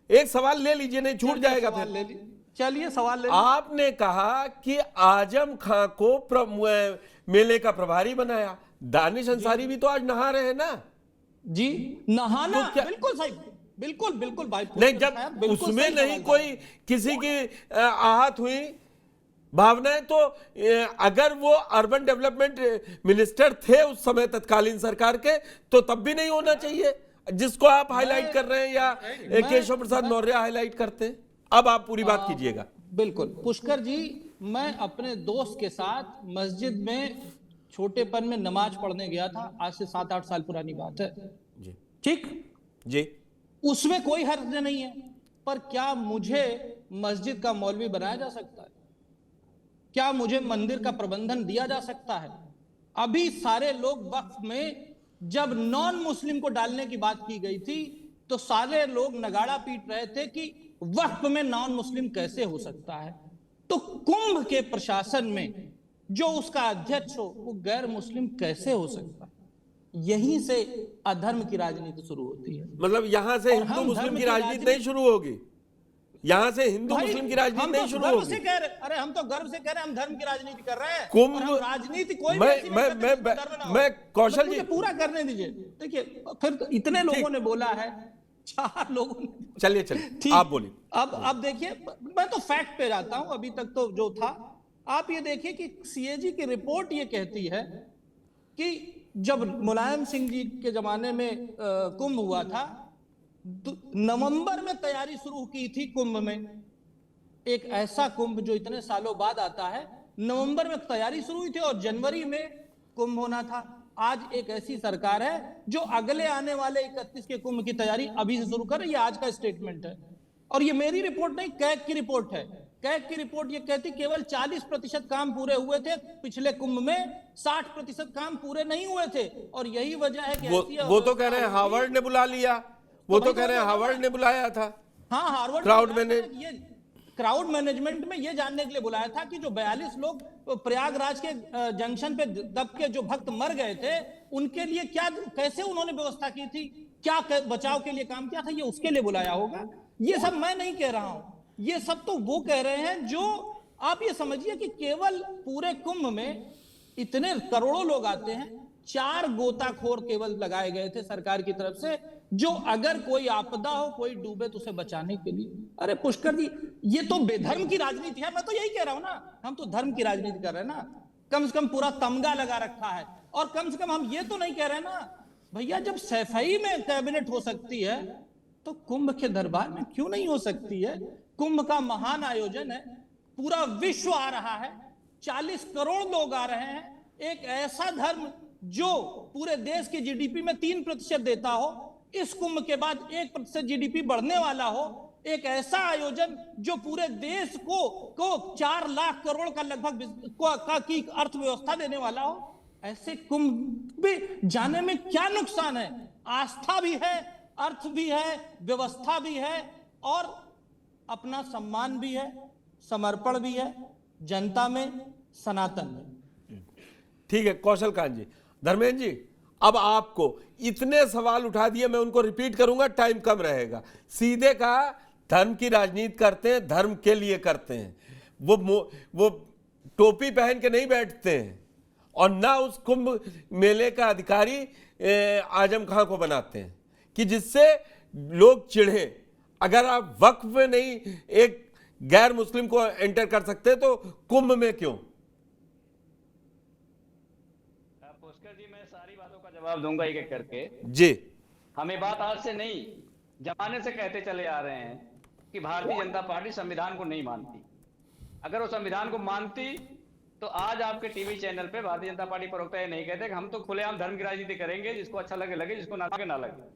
एक सवाल ले लीजिए, नहीं छूट जाएगा फिर। चलिए सवाल ले। आपने कहा कि आजम खां को मेले का प्रभारी बनाया, दानिश अंसारी भी तो आज नहा रहे हैं ना जी। नहाना तो क्या, बिल्कुल सही, बिल्कुल बिल्कुल भाई नहीं जब उसमें नहीं कोई किसी की आहत हुई भावनाएं, तो अगर वो अर्बन डेवलपमेंट मिनिस्टर थे उस समय तत्कालीन सरकार के, तो तब भी नहीं होना चाहिए जिसको आप हाईलाइट कर रहे हैं या केशव प्रसाद मौर्य हाईलाइट करते हैं। अब आप पूरी बात कीजिएगा। बिल्कुल पुष्कर जी, मैं अपने दोस्त के साथ मस्जिद में छोटेपन में नमाज पढ़ने गया था, आज से 7-8 साल पुरानी बात है जी। ठीक जी, उसमें कोई हर्ज नहीं है, पर क्या मुझे मस्जिद का मौलवी बनाया जा सकता है? क्या मुझे मंदिर का प्रबंधन दिया जा सकता है? अभी सारे लोग वक्फ में जब नॉन मुस्लिम को डालने की बात की गई थी तो सारे लोग नगाड़ा पीट रहे थे कि वक्फ में नॉन मुस्लिम कैसे हो सकता है। तो कुंभ के प्रशासन में जो उसका अध्यक्ष हो वो गैर मुस्लिम कैसे हो सकता है? यहीं से अधर्म की राजनीति शुरू होती है। मतलब यहां से हिंदू मुस्लिम की राजनीति नहीं शुरू होगी, यहां से हिंदू मुस्लिम की राजनीति नहीं शुरू होगी। से कह रहे, अरे हम तो गर्व से कह रहे हैं हम धर्म की राजनीति कर रहे हैं। कुंभ राजनीति कोई मैं कौशल जी पूरा करने दीजिए। देखिए फिर तो इतने लोगों ने बोला है, 4 लोगों ने। चलिए आप बोलिए। अब देखिए, मैं तो फैक्ट पे जाता हूं, अभी तक तो जो था आप ये देखिए कि सीएजी की रिपोर्ट ये कहती है कि जब मुलायम सिंह जी के जमाने में कुंभ हुआ था, नवंबर में तैयारी शुरू की थी कुंभ में। एक ऐसा कुंभ जो इतने सालों बाद आता है, नवंबर में तैयारी शुरू हुई थी और जनवरी में कुंभ होना था। आज एक ऐसी सरकार है जो अगले आने वाले 31 के कुंभ की तैयारी अभी से शुरू कर रही है। आज का स्टेटमेंट है, और ये मेरी रिपोर्ट नहीं, कैग की रिपोर्ट है। कैग की रिपोर्ट ये कहती केवल 40% काम पूरे हुए थे पिछले कुंभ में, 60% काम पूरे नहीं हुए थे। और यही वजह है कि वो तो कह रहे हैं हार्वर्ड ने बुला लिया, वो तो कह रहे हैं हार्वर्ड ने बुलाया था। हाँ, हार्वर्ड क्राउड मैनेजमेंट में ये जानने के लिए बुलाया था कि जो 42 लोग प्रयागराज के जंक्शन पे दब के जो भक्त मर गए थे, उनके लिए क्या कैसे उन्होंने व्यवस्था की थी, क्या बचाव के लिए काम किया था, ये उसके लिए बुलाया होगा। ये सब मैं नहीं कह रहा हूं, ये सब तो वो कह रहे हैं जो आप ये समझिए कि केवल पूरे कुंभ में इतने करोड़ों लोग आते हैं, 4 गोताखोर केवल लगाए गए थे सरकार की तरफ से, जो अगर कोई आपदा हो, कोई डूबे तो उसे बचाने के लिए। अरे पुष्कर जी, ये तो बेधर्म की राजनीति है। मैं तो यही कह रहा हूं ना, हम तो धर्म की राजनीति कर रहे हैं ना। कम से कम पूरा तमगा लगा रखा है, और कम से कम हम ये तो नहीं कह रहे ना भैया, जब सैफई में कैबिनेट हो सकती है तो कुंभ के दरबार में क्यों नहीं हो सकती है? कुंभ का महान आयोजन है, पूरा विश्व आ रहा है, 40 करोड़ लोग आ रहे हैं। एक ऐसा धर्म जो पूरे देश की जीडीपी में 3% देता हो, इस कुंभ के बाद 1% जीडीपी बढ़ने वाला हो, एक ऐसा आयोजन जो पूरे देश को 4 लाख करोड़ का लगभग की अर्थव्यवस्था देने वाला हो, ऐसे कुंभ में जाने में क्या नुकसान है? आस्था भी है, अर्थ भी है, व्यवस्था भी है, और अपना सम्मान भी है, समर्पण भी है, जनता में, सनातन में। ठीक है कौशल कांत जी। धर्मेंद्र जी, अब आपको इतने सवाल उठा दिए, मैं उनको रिपीट करूंगा, टाइम कम रहेगा। सीधे कहा धर्म की राजनीति करते हैं, धर्म के लिए करते हैं, वो टोपी पहन के नहीं बैठते हैं, और ना उस कुंभ मेले का अधिकारी आजम खां को बनाते हैं कि जिससे लोग चिढ़े। अगर आप वक्फ में नहीं एक गैर मुस्लिम को एंटर कर सकते तो कुंभ में क्यों? पुष्कर जी, मैं सारी बातों का जवाब दूंगा एक एक करके जी। हमें बात आज से नहीं, जमाने से कहते चले आ रहे हैं कि भारतीय जनता पार्टी संविधान को नहीं मानती। अगर वो संविधान को मानती तो आज आपके टीवी चैनल पे भारतीय जनता पार्टी प्रवक्ता ये नहीं कहते कि हम तो खुलेआम धर्म की राजनीति करेंगे, जिसको अच्छा लगे लगे, जिसको ना लगे ना लगे।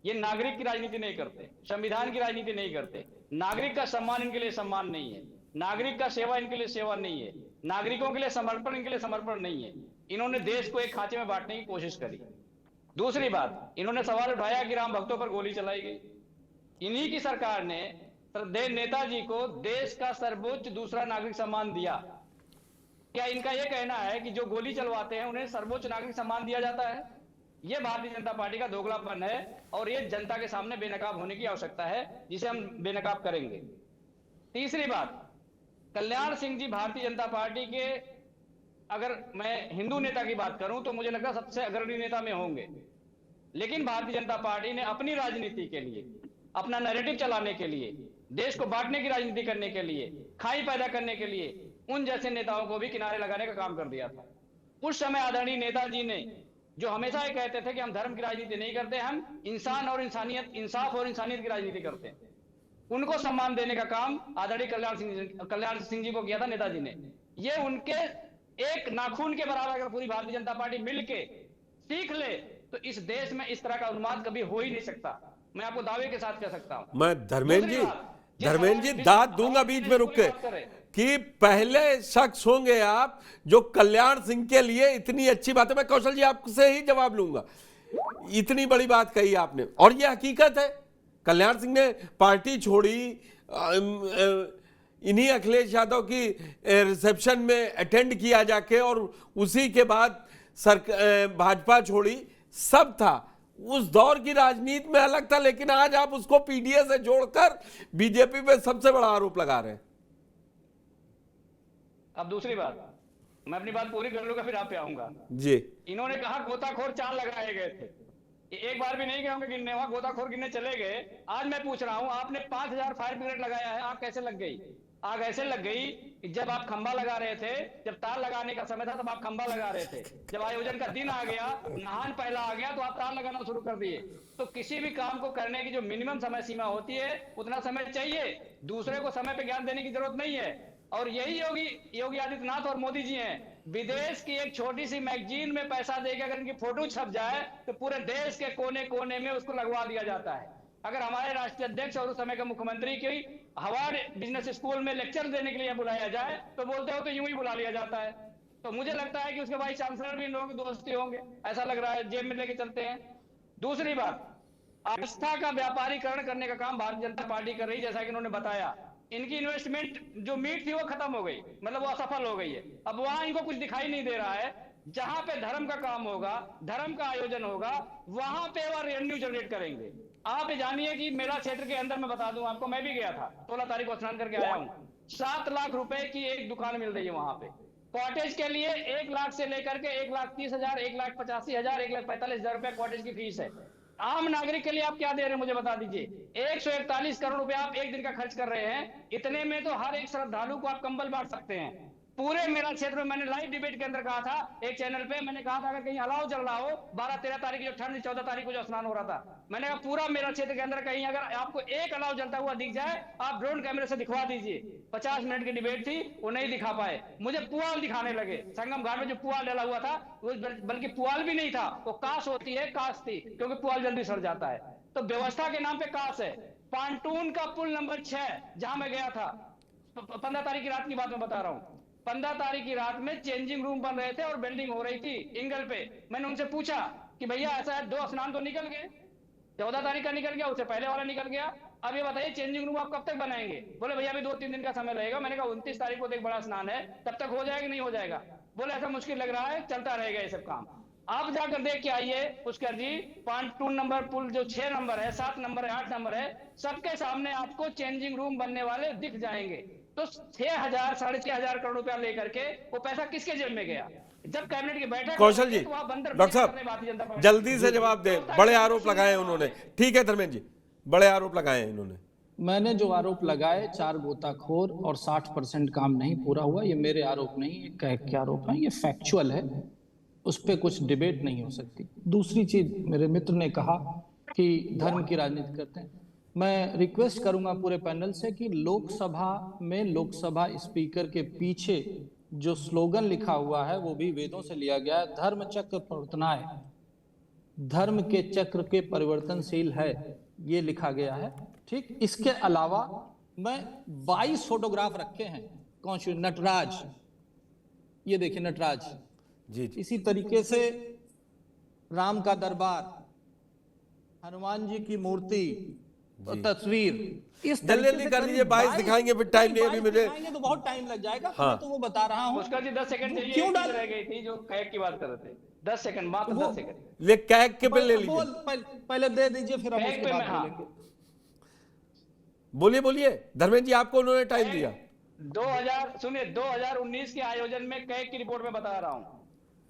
ये नागरिक की राजनीति नहीं करते, संविधान की राजनीति नहीं करते। नागरिक का सम्मान इनके लिए सम्मान नहीं है, नागरिक का सेवा इनके लिए सेवा नहीं है, नागरिकों के लिए समर्पण इनके लिए समर्पण नहीं है। इन्होंने देश को एक खांचे में बांटने की कोशिश करी। दूसरी बात, इन्होंने सवाल उठाया कि राम भक्तों पर गोली चलाई गई। इन्हीं की सरकार ने नेताजी को देश का सर्वोच्च दूसरा नागरिक सम्मान दिया। क्या इनका यह कहना है कि जो गोली चलवाते हैं उन्हें सर्वोच्च नागरिक सम्मान दिया जाता है? ये भारतीय जनता पार्टी का दोगलापन है और ये जनता के सामने बेनकाब होने की आवश्यकता है, जिसे हम बेनकाब करेंगे। तीसरी बात, कल्याण सिंह जी भारतीय जनता पार्टी के, अगर मैं हिंदू नेता की बात करूं तो मुझे लगता है सबसे अग्रणी नेता में होंगे। लेकिन भारतीय जनता पार्टी ने अपनी राजनीति के लिए, अपना नैरेटिव चलाने के लिए, देश को बांटने की राजनीति करने के लिए, खाई पैदा करने के लिए उन जैसे नेताओं को भी किनारे लगाने का काम कर दिया था। उस समय आदरणीय नेताजी ने, जो हमेशा ये कहते थे कि हम धर्म की राजनीति नहीं करते, हम इंसान और इंसानियत, इंसाफ और इंसानियत की राजनीति करते हैं, उनको सम्मान देने का काम आदरणीय कल्याण सिंह जी को किया था नेताजी ने। ये उनके एक नाखून के बराबर अगर पूरी भारतीय जनता पार्टी मिलके सीख ले तो इस देश में इस तरह का उन्माद कभी हो ही नहीं सकता। मैं आपको दावे के साथ कह सकता हूं। मैं धर्मेंद्र जी दाद दूंगा बीच में रुक के कि पहले शख्स होंगे आप जो कल्याण सिंह के लिए इतनी अच्छी बात है। मैं कौशल जी आपसे ही जवाब लूंगा, इतनी बड़ी बात कही आपने और ये हकीकत है। कल्याण सिंह ने पार्टी छोड़ी, इन्हीं अखिलेश यादव की रिसेप्शन में अटेंड किया जाके और उसी के बाद भाजपा छोड़ी, सब था। उस दौर की राजनीति में अलग था, लेकिन आज आप उसको पीडीए से जोड़कर बीजेपी पे सबसे बड़ा आरोप लगा रहे हैं। अब दूसरी बात, मैं अपनी बात पूरी कर लूंगा फिर आप पे आऊंगा जी। इन्होंने कहा गोताखोर 4 लगाए गए थे, एक बार भी नहीं गए होंगे गिनने, वहां गोताखोर गिनने चले गए। आज मैं पूछ रहा हूं, आपने 5000 फायर ब्रिगेड लगाया है, आग कैसे लग गई? आग ऐसे लग गई कि जब आप खंबा लगा रहे थे, जब तार लगाने का समय था तब आप खंबा लगा रहे थे, जब आयोजन का दिन आ गया, नहान पहला आ गया तो आप तार लगाना शुरू कर दिए। तो किसी भी काम को करने की जो मिनिमम समय सीमा होती है उतना समय चाहिए, दूसरे को समय पे ज्ञान देने की जरूरत नहीं है। और यही योगी आदित्यनाथ और मोदी जी हैं। विदेश की एक छोटी सी मैगजीन में पैसा देकर अगर इनकी फोटो छप जाए तो पूरे देश के कोने कोने में उसको लगवा दिया जाता है। अगर हमारे राष्ट्रीय अध्यक्ष और उस समय के मुख्यमंत्री की हार्वर्ड बिजनेस स्कूल में लेक्चर देने के लिए बुलाया जाए तो बोलते हो तो यूं ही बुला लिया जाता है। तो मुझे लगता है कि उसके वाइस चांसलर भी इन लोगों के दोस्ती होंगे, ऐसा लग रहा है, जेब में लेके चलते हैं। दूसरी बात, आस्था का व्यापारीकरण करने का काम भारतीय जनता पार्टी कर रही है। जैसा कि उन्होंने बताया, इनकी इन्वेस्टमेंट जो मीट थी वो खत्म हो गई, मतलब वो असफल हो गई है। अब वहां इनको कुछ दिखाई नहीं दे रहा है। जहां पे धर्म का काम होगा, धर्म का आयोजन होगा, वहां पे वो रेवेन्यू जनरेट करेंगे। आप जानिए कि मेरा क्षेत्र के अंदर, मैं बता दूं आपको, मैं भी गया था, 16 तारीख को स्नान करके आया हूं। 7 लाख रुपए की एक दुकान मिल रही है वहां पे। कॉटेज के लिए 1 लाख से लेकर के 1,30,000, 1,85,000, 1,45,000 रुपए कॉटेज की फीस है। आम नागरिक के लिए आप क्या दे रहे हैं मुझे बता दीजिए। 141 करोड़ रुपए आप एक दिन का खर्च कर रहे हैं। इतने में तो हर एक श्रद्धालु को आप कंबल बांट सकते हैं। पूरे मेरा क्षेत्र में मैंने लाइव डिबेट के अंदर कहा था, एक चैनल पे मैंने कहा था, अगर कहीं अलाव चल रहा हो 12-13 तारीख जो ठंड, 14 तारीख को जो स्नान हो रहा था, मैंने कहा पूरा मेरा क्षेत्र के अंदर कहीं अगर आपको एक अलाव जलता हुआ दिख जाए, आप ड्रोन कैमरे से दिखवा दीजिए। 50 मिनट की डिबेट थी, वो नहीं दिखा पाए। मुझे पुआल दिखाने लगे, संगम घाट में जो पुआल डला हुआ था वो बल्कि पुआल भी नहीं था, वो कास होती है, कास थी, क्योंकि पुआल जल्दी सड़ जाता है। तो व्यवस्था के नाम पे कास है। पांटून का पुल नंबर 6 जहां मैं गया था, 15 तारीख की रात की बात मैं बता रहा हूं, 15 तारीख की रात में चेंजिंग रूम बन रहे थे और बिल्डिंग हो रही थी इंगल पे। मैंने उनसे पूछा कि भैया ऐसा है, 2 स्नान तो निकल गए, 14 तारीख का निकल गया, उससे पहले वाला निकल गया, अब ये बताइए चेंजिंग रूम आप कब तक बनाएंगे? बोले भैया अभी 2-3 दिन का समय लगेगा। मैंने कहा 29 तारीख को तो एक बड़ा स्नान है, तब तक हो जाएगा नहीं हो जाएगा? बोले ऐसा मुश्किल लग रहा है, चलता रहेगा ये सब काम। आप जाकर देख के आइए पुष्कर जी, पांटून नंबर पुल जो 6 नंबर है, 7 नंबर है, 8 नंबर है, सबके सामने आपको चेंजिंग रूम बनने वाले दिख जाएंगे। तो 6,000 साढ़े 6,000 करोड़ रुपया लेकर के वो पैसा किसके जेब में गया? जब कैबिनेट की बैठक, कौशल जी, डॉक्टर साहब जल्दी से जवाब दें, बड़े आरोप लगाए उन्होंने। ठीक है धर्मेंद्र जी, बड़े आरोप लगाए इन्होंने। मैंने जो आरोप लगाए, 4 गोताखोर और 60% काम नहीं पूरा हुआ, ये मेरे आरोप नहीं, ये कह के आरोप है, ये फैक्चुअल है, उस पर कुछ डिबेट नहीं हो सकती। दूसरी चीज, मेरे मित्र ने कहा कि धर्म की राजनीति करते हैं। मैं रिक्वेस्ट करूंगा पूरे पैनल से कि लोकसभा में लोकसभा स्पीकर के पीछे जो स्लोगन लिखा हुआ है वो भी वेदों से लिया गया है, धर्म चक्र परिवर्तनाय, धर्म के चक्र के परिवर्तनशील है, ये लिखा गया है। ठीक, इसके अलावा मैं 22 फोटोग्राफ रखे हैं। कौन से? नटराज, ये देखिए नटराज जी, जी। इसी तरीके से राम का दरबार, हनुमान जी की मूर्ति, तस्वीर इस जल्दी तरीके जल्दी से कर करीब दीजिए, 22 दिखाएंगे, फिर टाइम नहीं है अभी 22 मुझे। दिखाएंगे तो बहुत टाइम लग जाएगा। हाँ। मैं तो वो बता रहा हूँ पुष्कर जी 10 सेकंड चाहिए, क्यों एक डाल चीज रह गई थी जो कैग की बात कर रहे थे। 10 सेकंड, मात्र वो- 10 सेकंड। ले कैग के पे ले लीजिए, पहले दे दीजिए, फिर हम कैग उसके पे बाद मैं, हाँ। बोलेंगे। बोलिए बोलिए धर्मेंद्र जी, आपको उन्होंने टाइम दिया। 2000 सुनिए, 2019 के आयोजन में कैग की रिपोर्ट में बता रहा हूं,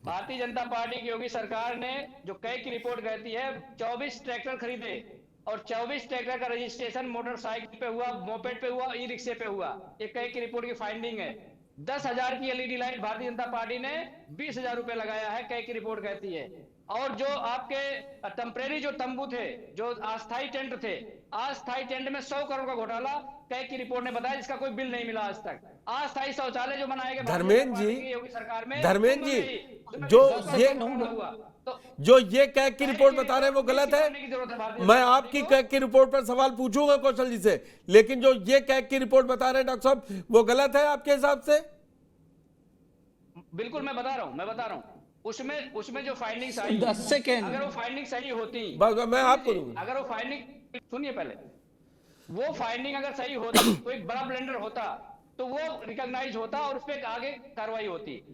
भारतीय जनता पार्टी की योगी सरकार ने जो कैग की रिपोर्ट कहती है 24 ट्रैक्टर खरीदे और 24 ट्रैक्टर का रजिस्ट्रेशन मोटरसाइकिल पे हुआ, मोपेड पे हुआ, ई रिक्शे पे हुआ। ये कैग की रिपोर्ट की फाइंडिंग है। 10,000 की LED light Bharatiya Janata party ने 20,000 रुपए लगाया है, कैग की रिपोर्ट कहती है। और जो आपके टेम्परेरी जो तंबू थे, जो अस्थायी टेंट थे, अस्थायी टेंट में 100 करोड़ का घोटाला कैग की रिपोर्ट ने बताया, जिसका कोई बिल नहीं मिला आज तक। अस्थायी शौचालय जो बनाए गए धर्मेंद्र जी, योगी सरकार में, धर्मेंद्र जी, उसमें जो 10 ये करोड़ हुआ। तो जो ये कैग की रिपोर्ट बता रहे हैं वो गलत है। मैं आपकी कैग की रिपोर्ट पर सवाल पूछूंगा कौशल जी से, लेकिन जो ये कैग की रिपोर्ट बता रहे हैं डॉक्टर साहब, वो गलत है आपके हिसाब से? बिल्कुल मैं बता रहा हूं उसमें जो फाइंडिंग्स आई, 10 सेकेंड। अगर वो फाइंडिंग सही होती, बस मैं आपको दूंगा। अगर वो फाइंडिंग, सुनिए पहले, वो फाइंडिंग अगर सही होती, कोई बड़ा ब्लेंडर होता तो वो रिकॉग्नाइज होता और उस पर आगे कार्रवाई होती।